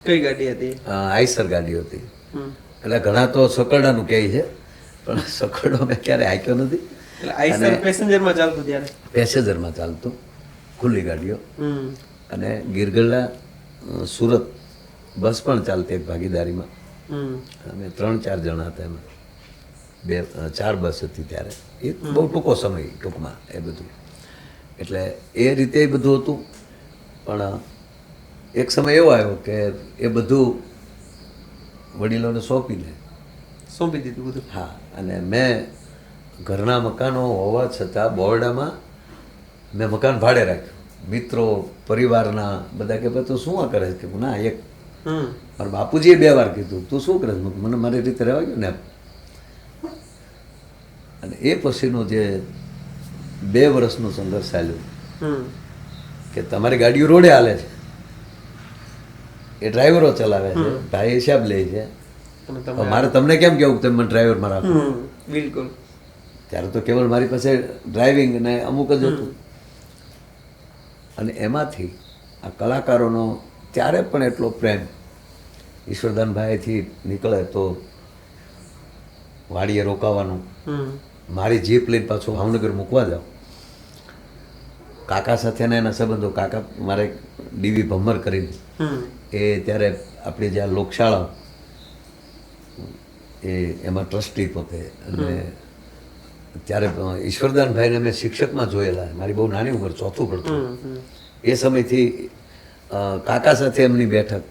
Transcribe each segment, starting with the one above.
કઈ ગાડી હતી? આઈસર ગાડી હતી. એટલે ઘણા તો સકરડાનું કહે છે, પણ સકરડો મેં ક્યારે હાંક્યો નથી. એટલે આઈસર પેસેન્જરમાં ચાલતું ત્યારે? પેસેન્જરમાં ચાલતું, ખુલ્લી ગાડીઓ. અને ગિરગલ્લા સુરત બસ પણ ચાલતી એક ભાગીદારીમાં. અમે 3-4 જણા હતા એમાં. 4 બસ હતી ત્યારે. એ બહુ ટૂંકો સમય ટૂંકમાં એ બધું. એટલે એ રીતે એ બધું હતું. પણ એક સમય એવો આવ્યો કે એ બધું વડીલોને સોંપી દીધું બધું. હા, અને મેં ઘરના મકાનો હોવા છતાં બોરડામાં મેં મકાન ભાડે રાખ્યું. મિત્રો પરિવારના બધા કે ભાઈ તું શું આ કરે છે? કે ના, એક મારા બાપુજીએ 2 વાર કીધું તું શું કરે છે? મને મારી રીતે રહેવા ગયો ને. અને એ પછીનો જે 2 વર્ષનો સંઘર્ષ ચાલ્યો કે તમારી ગાડીઓ રોડે હાલે છે, એ ડ્રાઈવરો ચલાવે છે, ભાઈ હિસાબ લે છે, મારે તમને કેમ કેવું તમે મને ડ્રાઈવરમાં રાખો? બિલકુલ. ત્યારે તો કેવલ મારી પાસે ડ્રાઇવિંગ ને અમુક જ હતું. અને એમાંથી આ કલાકારોનો ત્યારે પણ એટલો પ્રેમ. ઈશ્વરદાનભાઈથી નીકળે તો વાડીએ રોકાવાનું, મારી જીપ લઈને પાછું ભાવનગર મૂકવા જાઉં. કાકા સાથેના એના સંબંધો, કાકા મારે ડીવી ભમર કરીને એ ત્યારે આપણી જ્યાં લોકશાળા એમાં ટ્રસ્ટી પોતે. અને ત્યારે ઈશ્વરદાનભાઈને મેં શિક્ષકમાં જોયેલા. મારી બહુ નાની ઉંમર, 4થું ભણતું. એ સમયથી કાકા સાથે એમની બેઠક,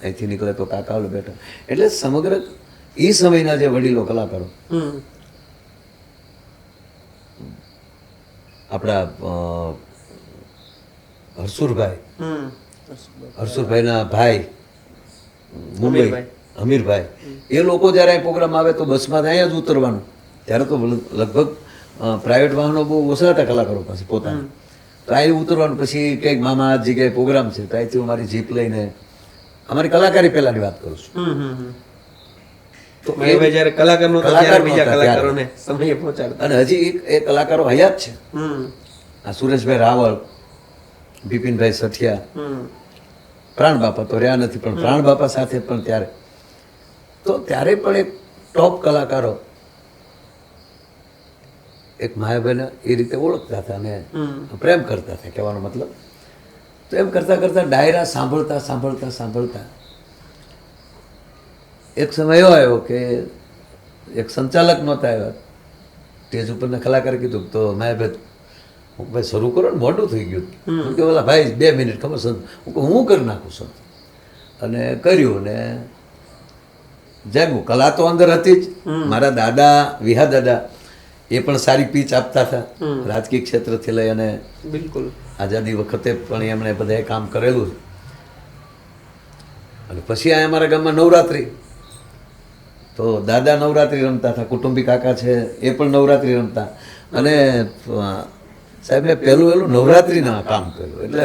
અહીંથી નીકળે તો કાકા ઓલો બેઠક. એટલે સમગ્ર એ સમયના જે વડીલો કલાકારો, આપણા હરસુરભાઈના ભાઈ મુંબઈ, અમીરભાઈ, એ લોકો જ્યારે અહીં પ્રોગ્રામ આવે તો બસમાં અહીંયા જ ઉતરવાનું. ત્યારે તો લગભગ પ્રાઇવેટ વાહનો બહુ ઓછા હતા કલાકારો પાસે પોતાના. તો અહીં ઉતરવાનું. પછી કંઈક મામા આ જગ્યાએ પ્રોગ્રામ છે તો અહીંથી મારી જીપ લઈને, અમારી કલાકારી પહેલાની વાત કરું છું. તો જ્યારે કલાકારનો બીજા કલાકારોને સમયે પહોંચાડતા. અને હજી એ કલાકારો હયાત છે. આ સુરેશભાઈ રાવળ, બિપિનભાઈ સઠિયા, પ્રાણબાપા તો રહ્યા નથી, પણ પ્રાણબાપા સાથે પણ ત્યારે પણ એક ટોપ કલાકારો એક માયાભાઈને એ રીતે ઓળખતા હતા અને પ્રેમ કરતા હતા, કહેવાનો મતલબ. તો એમ કરતાં કરતાં ડાયરા સાંભળતા એક સમય એવો આવ્યો કે એક સંચાલક નહોતા આવ્યા. સ્ટેજ ઉપરના કલાકારે કીધું તો માયાભાઈ શરૂ કરો ને, મોટું થઈ ગયું. કે ઓલા ભાઈ 2 મિનિટ ખબર સંત, હું કરી નાખું સંત. અને કર્યું ને જાગ્યું. કલા તો અંદર હતી જ. મારા દાદા, વિહા દાદા, એ પણ સારી પીચ આપતા હતા રાજકીય ક્ષેત્રથી લઈ. અને બિલકુલ આઝાદી વખતે પણ એમણે બધાએ કામ કરેલું. અને પછી આ અમારા ગામમાં નવરાત્રિ, તો દાદા નવરાત્રિ રમતા હતા. કુટુંબી કાકા છે એ પણ નવરાત્રિ રમતા. અને સાહેબ મેં પહેલું નવરાત્રિના કામ કર્યું, એટલે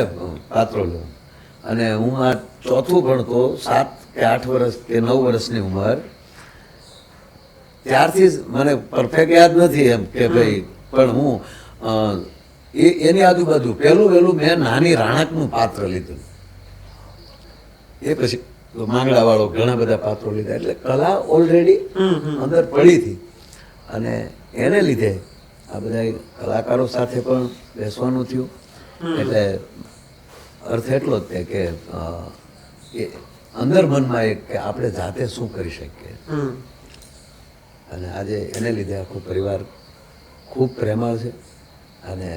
પાત્રો લેવું. અને હું આ 4થું ભણતો, 7 કે 8 વર્ષ કે 9 વર્ષની ઉંમર. ત્યારથી જ મને પરફેક્ટ યાદ નથી એમ કે ભાઈ, પણ હું એની આજુબાજુ પહેલું મેં નાની રાણકનું પાત્ર લીધું. એ પછી માંગડાવાળો, ઘણા બધા પાત્રો લીધા. એટલે કલા ઓલરેડી અંદર પડી હતી. અને એને લીધે આ બધા કલાકારો સાથે પણ બેસવાનું થયું. એટલે અર્થ એટલો જ કે અંદર મનમાં એક કે આપણે જાતે શું કરી શકીએ. અને આજે એને લીધે આખો પરિવાર ખૂબ પ્રેમાળ છે અને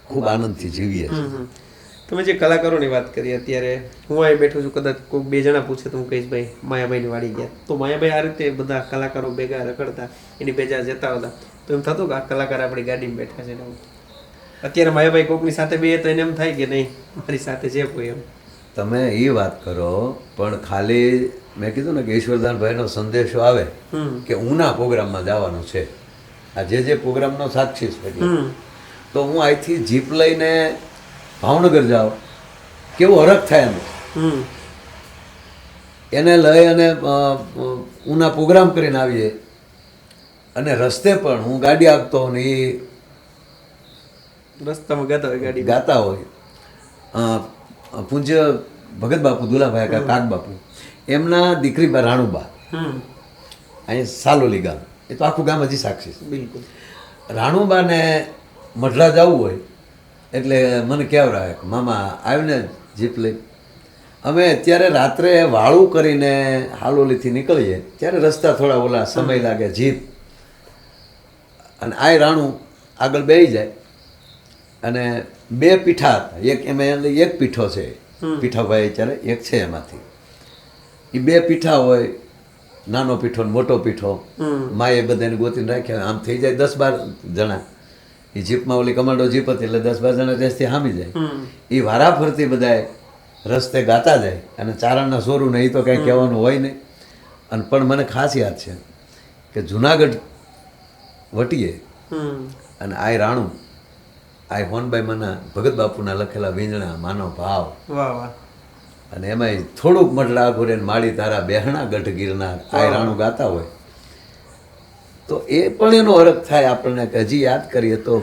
ખૂબ આનંદથી જીવીએ છીએ. તમે જે કલાકારોની વાત કરી, અત્યારે હું અહીં બેઠો છું, કદાચ કોઈ 2 જણા પૂછે તો હું કહીશ ભાઈ માયાભાઈની વાડી ગયા. તો માયાભાઈ આ રીતે બધા કલાકારો ભેગા રખડતા, એની ભેગા જતા હતા, તો એમ થતું કે આ કલાકાર આપણી ગાડીમાં બેઠા છે. અત્યારે માયાભાઈ કોકની સાથે બે તો એને એમ થાય કે નહીં, મારી સાથે જે કોઈ એમ. તમે એ વાત કરો, પણ ખાલી મેં કીધું ને કે ઈશ્વરદાનભાઈનો સંદેશો આવે કે ઉના પ્રોગ્રામમાં જવાનું છે, આ જે પ્રોગ્રામનો સાક્ષી છે, એટલે તો હું અહીંથી જીપ લઈને ભાવનગર જાઉં, કેવો હરખ થાય એમ. એને લઈ અને ઉના પ્રોગ્રામ કરીને આવીએ. અને રસ્તે પણ હું ગાડી આપતો ને એ રસ્તામાં ગાતા હોય ગાડી ગાતા હોય. પૂજ્ય ભગત બાપુ દુલાભાઈ કાક બાપુ એમના દીકરી રાણુબા અહીંયા સાલોલી ગામ, એ તો આખું ગામ હજી સાક્ષી છે. બિલકુલ. રાણુબાને મઢડા જવું હોય એટલે મને કહેવરાય કે મામા આવ્યું ને જીપ લઈ. અમે અત્યારે રાત્રે વાળું કરીને હાલોલીથી નીકળીએ ત્યારે રસ્તા થોડા ઓલા સમય લાગે જીપ, અને આ રાણું આગળ બેસી જાય અને બે પીઠા હતા, એક એમાં એક પીઠો છે, પીઠાભાઈ અત્યારે એક છે એમાંથી. એ બે પીઠા હોય, નાનો પીઠો ને મોટો પીઠો, માએ બધાને ગોતીને રાખ્યા. આમ થઈ જાય 10-12 જણા. એ જીપમાં ઓલી કમાન્ડો જીપ હતી એટલે 10-12 જણા રેસથી હામી જાય. એ વારા ફરતી બધાએ રસ્તે ગાતા જાય અને ચારણના સોરું ને એ તો કાંઈ કહેવાનું હોય નહીં. અને પણ મને ખાસ યાદ છે કે જુનાગઢ વટીએ અને આ રાણું, આ હોનબાઈ મના ભગત બાપુના લખેલા વીંજણા, માનો ભાવ, વાહ વાહ, અને એમાંય થોડુંક મઢડા ઘોરે માળી તારા બેહણા ગઢ ગિરનાર, આ રાણું ગાતા હોય તો એ પણ એનો અરગ થાય આપણને. કે હજી યાદ કરીએ તો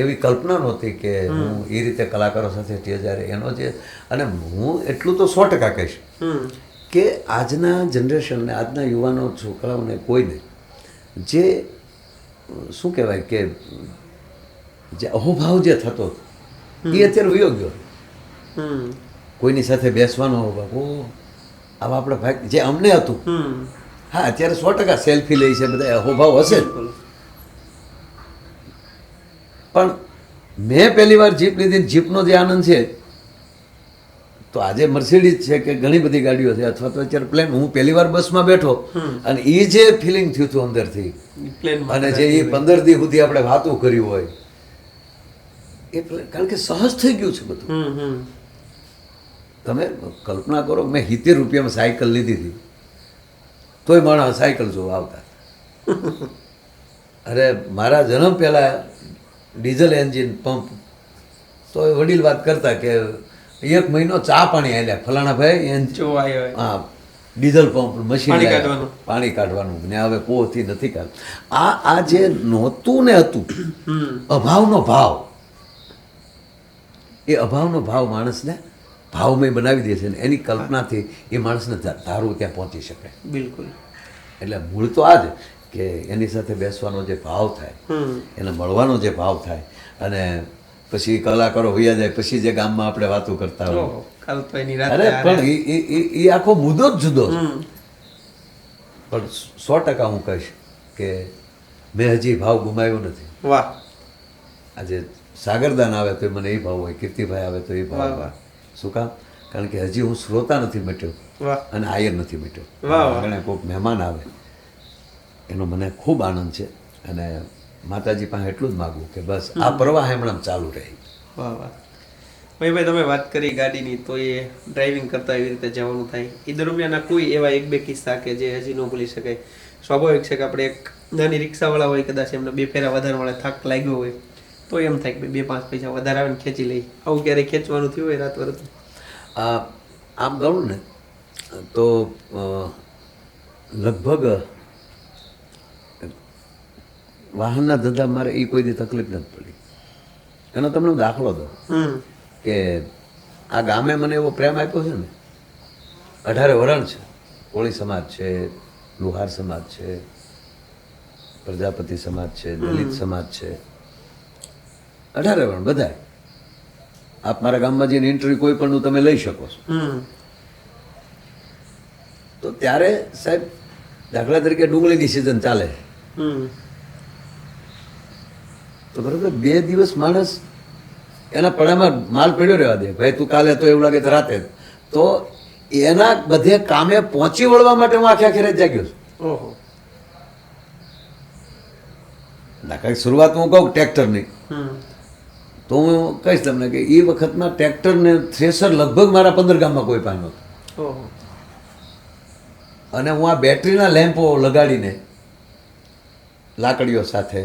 એવી કલ્પના નહોતી કે હું એ રીતે કલાકારો સાથે ત્યારે એનો જે, અને હું એટલું તો 100% કહીશ કે આજના જનરેશનને, આજના યુવાનો છોકરાઓને કોઈને જે શું કહેવાય કે જે અહોભાવ જે થતો એ અત્યારે વયો ગયો. કોઈની સાથે બેસવાનો અહોભાવ, ઓ આવા આપણે ભાઈ જે અમને હતું. હા, અત્યારે 100% સેલ્ફી લે છે બધા, અહોભાવ હશે જ. પણ મેં પહેલી વાર જીપ લીધી, જીપનો જે આનંદ છે, તો આજે મર્સિડીઝ છે કે ઘણી બધી ગાડીઓ છે, અથવા તો અત્યારે પ્લેન. હું પહેલી વાર બસમાં બેઠો અને એ જે ફિલિંગ થયું હતું અંદરથી, અને જે એ 15 દી સુધી આપણે વાતો કરી હોય એ કારણ કે સહજ થઈ ગયું છે બધું. તમે કલ્પના કરો, મેં 70 રૂપિયામાં સાયકલ લીધી હતી, તોય માણસ સાયકલ જોવા આવતા. અરે મારા જન્મ પહેલાં ડીઝલ એન્જિન પંપ, તો એ વડીલ વાત કરતા કે 1 મહિનો ચા પાણી આલ્યા ફલાણા ભાઈ હા ડીઝલ પંપ મશીન પાણી કાઢવાનું ને હવે કોથી નથી કાઢ. આ જે નહોતું ને હતું, અભાવનો ભાવ, એ અભાવનો ભાવ માણસને ભાવમય બનાવી દે છે ને એની કલ્પનાથી એ માણસને ધારું ત્યાં પહોંચી શકે. બિલકુલ. એટલે મૂળ તો આ જ કે એની સાથે બેસવાનો જે ભાવ થાય, એને મળવાનો જે ભાવ થાય, અને પછી કલાકારો વયા જાય પછી જે ગામમાં આપણે વાતો કરતા હોય, અરે પણ એ આખો મુદ્દો જ જુદો છે. પણ 100% હું કહીશ કે મેં હજી ભાવ ગુમાવ્યો નથી. વાહ. આજે સાગરદાન આવે તો મને એ ભાવ હોય, કીર્તિભાઈ આવે તો એ ભાવ હોય. શું કામ? કારણ કે હજી હું શ્રોતા નથી મટ્યો અને આયર નથી મટ્યો. આગળ કોઈક મહેમાન આવે એનો મને ખૂબ આનંદ છે, અને માતાજી પાસે એટલું જ માગું કે બસ આ પ્રવાહ હમણાં ચાલુ રહે. વાહ વાહ. ભાઈ તમે વાત કરી ગાડીની, તો એ ડ્રાઇવિંગ કરતા એવી રીતે જવાનું થાય, એ દરમિયાન કોઈ એવા 1-2 કિસ્સા કે જે હજી ન ભૂલી શકાય? સ્વાભાવિક છે કે આપણે એક નાની રિક્ષાવાળા હોય, કદાચ એમને 2 ફેરા વધારે મળે, થાક લાગ્યો હોય તો એમ થાય કે 2-5 પૈસા વધારે આવે ને ખેંચી લઈ. આવું ક્યારેય ખેંચવાનું થયું હોય રાત વરત? આમ ગણું ને તો લગભગ વાહનના ધંધા મારે એ કોઈ દી તકલીફ નથી પડી. એનો તમને દાખલો દો કે આ ગામે મને એવો પ્રેમ આપ્યો છે ને, 18 વરણ છે, કોળી સમાજ છે, લુહાર સમાજ છે, પ્રજાપતિ સમાજ છે, દલિત સમાજ છે, 18 વરણ બધા. આપ મારા ગામમાં જઈને ઇન્ટરવ્યુ કોઈ પણ તમે લઈ શકો છો. તો ત્યારે સાહેબ દાખલા તરીકે ડુંગળીની સિઝન ચાલે, તો બરાબર 2 દિવસ માણસ એના પડામાં માલ પડ્યો રહેવા દે, ભાઈ તું કાલે તો એવું લાગે તો રાતે, તો એના બધે કામે પહોંચી વળવા માટે હું આખી રાત જાગ્યો છું. દાખલા શરૂઆત હું કહું ટ્રેક્ટરની, તો હું કહીશ તમને કે એ વખતમાં ટ્રેક્ટર ને થ્રેસર લગભગ મારા 15 ગામમાં કોઈ પાસે નહોતું. અને હું આ બેટરીના લેમ્પો લગાડીને લાકડીઓ સાથે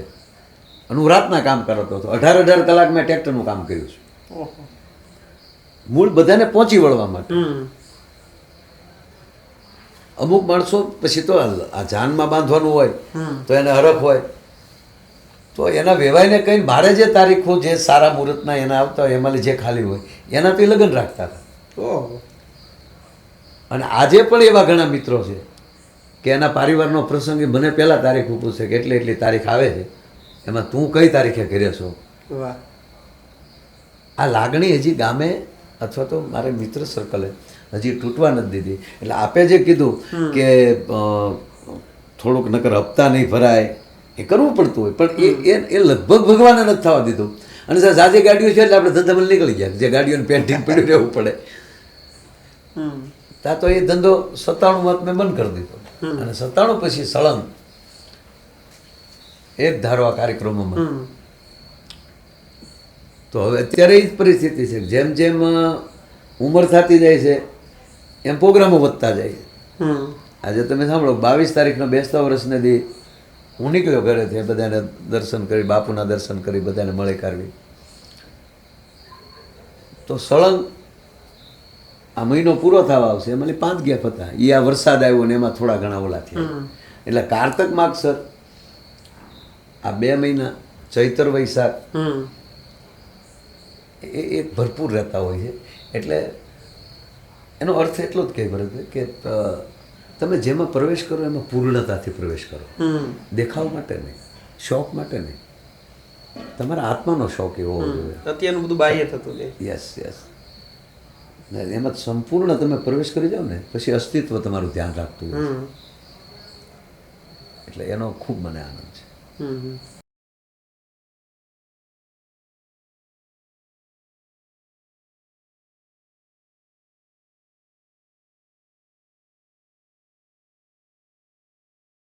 અને હું રાતના કામ કરતો હતો. 18 કલાક મેં ટ્રેક્ટરનું કામ કર્યું છે, મૂળ બધાને પહોંચી વળવા માટે. અમુક માણસો પછી તો આ જાનમાં બાંધવાનું હોય તો એને હરખ હોય, તો એના વેવાઈને કહીને મારે જે તારીખો જે સારા મુહૂર્તના એના આવતા હોય એમાં જે ખાલી હોય એનાથી લગ્ન રાખતા હતા. અને આજે પણ એવા ઘણા મિત્રો છે કે એના પરિવારનો પ્રસંગ એ મને પહેલાં તારીખ પૂછે કે એટલી તારીખ આવે છે, એમાં તું કઈ તારીખે ઘરે છો. વાહ. આ લાગણી હજી ગામે અથવા તો મારે મિત્ર સર્કલે હજી તૂટવા નથી દીધી. એટલે આપે જે કીધું કે થોડુંક નકર હપ્તા નહીં ભરાય, એ કરવું પડતું હોય, પણ એ લગભગ ભગવાને નથી થવા દીધું. અને જાજી ગાડીઓ છે એટલે આપણે ધંધામાં નીકળી ગયા, જે ગાડીઓને પેન્ટિંગ પડ્યું રહેવું પડે. ત્યાં તો એ ધંધો 97 મેં બંધ કરી દીધો, અને 97 પછી સળંગ એક ધારો આ કાર્યક્રમોમાં. તો હવે અત્યારે એ જ પરિસ્થિતિ છે, જેમ જેમ ઉંમર થતી જાય છે એમ પ્રોગ્રામો વધતા જાય છે. આજે તમે સાંભળો 22 તારીખના બેસતા વર્ષને દી હું નીકળ્યો ઘરેથી, બધાને દર્શન કરી, બાપુના દર્શન કરી, બધાને મળી કાઢવી. તો સળંગ આ મહિનો પૂરો થવા આવશે, એમાં 5 ગેપ હતા. એ આ વરસાદ આવ્યો ને એમાં થોડા ઘણા ઓલા થયા. એટલે કારતક માગસર આ 2 મહિના ચૈત્ર વૈશાખ એ ભરપૂર રહેતા હોય છે. એટલે એનો અર્થ એટલો જ કહે ભરતભાઈ કે તમે જેમાં પ્રવેશ કરો એમાં પૂર્ણતાથી પ્રવેશ કરો. દેખાવ માટે નહીં, શોખ માટે નહીં, તમારા આત્માનો શોખ એવો હોવો જોઈએ. અત્યારનું બધું બાહ્ય થતું જાય. Yes yes. એમાં સંપૂર્ણ તમે પ્રવેશ કરી જાઓ ને પછી અસ્તિત્વ તમારું ધ્યાન રાખતું હોય. એટલે એનો ખૂબ મને આનંદ છે.